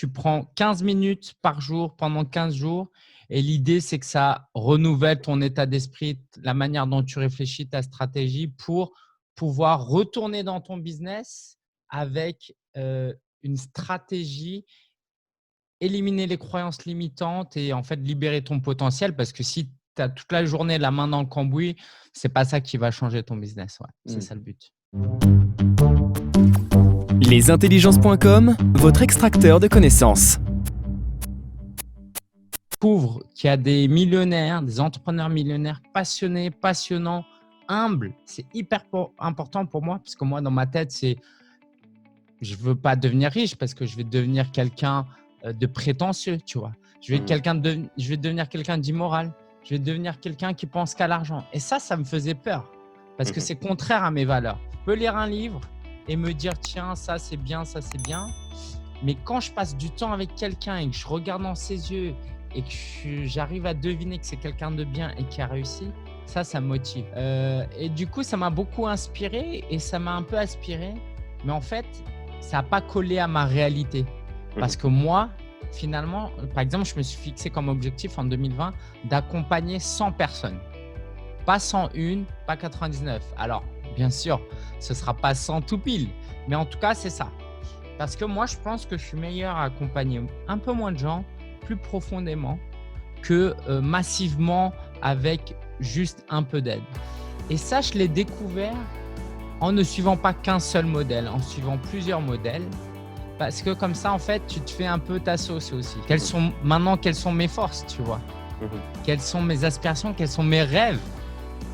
tu prends 15 minutes par jour pendant 15 jours et l'idée, c'est que ça renouvelle ton état d'esprit, la manière dont tu réfléchis, ta stratégie pour pouvoir retourner dans ton business avec une stratégie, éliminer les croyances limitantes et en fait libérer ton potentiel parce que si tu as toute la journée la main dans le cambouis, c'est pas ça qui va changer ton business. Ouais, c'est ça le but. Lesintelligences.com, votre extracteur de connaissances. Découvre qu'il y a des millionnaires, des entrepreneurs millionnaires passionnés, passionnants, humbles. C'est hyper important pour moi parce que moi, dans ma tête, je veux pas devenir riche parce que je vais devenir quelqu'un de prétentieux, tu vois. Je vais devenir quelqu'un d'immoral. Je vais devenir quelqu'un qui pense qu'à l'argent. Et ça me faisait peur parce que c'est contraire à mes valeurs. Je peux lire un livre et me dire, tiens, ça c'est bien, ça c'est bien. Mais quand je passe du temps avec quelqu'un et que je regarde dans ses yeux et que j'arrive à deviner que c'est quelqu'un de bien et qui a réussi, ça me motive. Et du coup, ça m'a beaucoup inspiré et ça m'a un peu aspiré. Mais en fait, ça n'a pas collé à ma réalité. Parce que moi, finalement, par exemple, je me suis fixé comme objectif en 2020 d'accompagner 100 personnes. Pas 101, pas 99. Alors, bien sûr, ce ne sera pas 100 tout pile. Mais en tout cas, c'est ça. Parce que moi, je pense que je suis meilleur à accompagner un peu moins de gens, plus profondément que massivement avec juste un peu d'aide. Et ça, je l'ai découvert en ne suivant pas qu'un seul modèle, en suivant plusieurs modèles. Parce que comme ça, en fait, tu te fais un peu ta sauce aussi. Quelles sont mes forces, tu vois? Quelles sont mes aspirations? Quels sont mes rêves?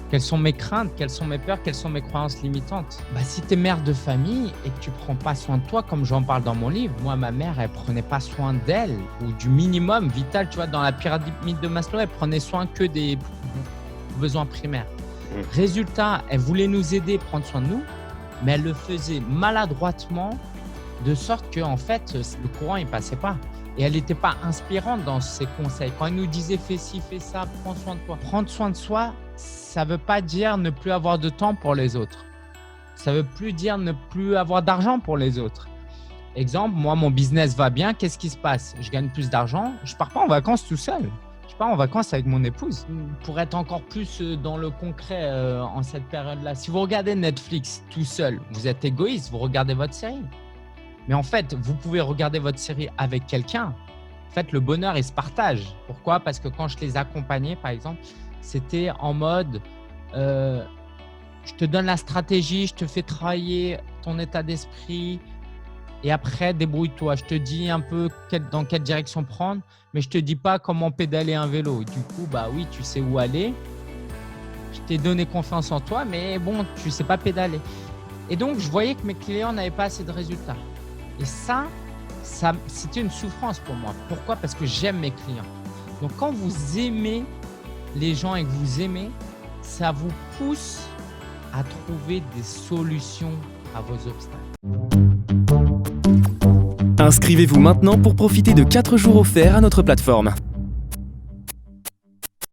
Quelles sont mes craintes? Quelles sont mes peurs? Quelles sont mes croyances limitantes? Si tu es mère de famille et que tu ne prends pas soin de toi, comme j'en parle dans mon livre, moi, ma mère, elle ne prenait pas soin d'elle ou du minimum vital, tu vois, dans la pyramide de Maslow, elle prenait soin que des besoins primaires. Résultat, elle voulait nous aider, prendre soin de nous, mais elle le faisait maladroitement de sorte que en fait, le courant, il ne passait pas. Et elle n'était pas inspirante dans ses conseils. Quand elle nous disait « fais ci, fais ça, prends soin de toi ». Prendre soin de soi, ça ne veut pas dire ne plus avoir de temps pour les autres. Ça ne veut plus dire ne plus avoir d'argent pour les autres. Exemple, moi, mon business va bien. Qu'est-ce qui se passe? Je gagne plus d'argent. Je ne pars pas en vacances tout seul. Je pars en vacances avec mon épouse. Pour être encore plus dans le concret en cette période-là, si vous regardez Netflix tout seul, vous êtes égoïste, vous regardez votre série. Mais en fait, vous pouvez regarder votre série avec quelqu'un. En fait, le bonheur, il se partage. Pourquoi? Parce que quand je les accompagnais, par exemple, c'était en mode je te donne la stratégie, je te fais travailler ton état d'esprit et après, débrouille-toi. Je te dis un peu dans quelle direction prendre, mais je ne te dis pas comment pédaler un vélo. Du coup, oui, tu sais où aller. Je t'ai donné confiance en toi, mais bon, tu ne sais pas pédaler. Et donc, je voyais que mes clients n'avaient pas assez de résultats. Et ça, c'était une souffrance pour moi. Pourquoi? Parce que j'aime mes clients. Donc, quand vous aimez les gens et que vous aimez, ça vous pousse à trouver des solutions à vos obstacles. Inscrivez-vous maintenant pour profiter de 4 jours offerts à notre plateforme.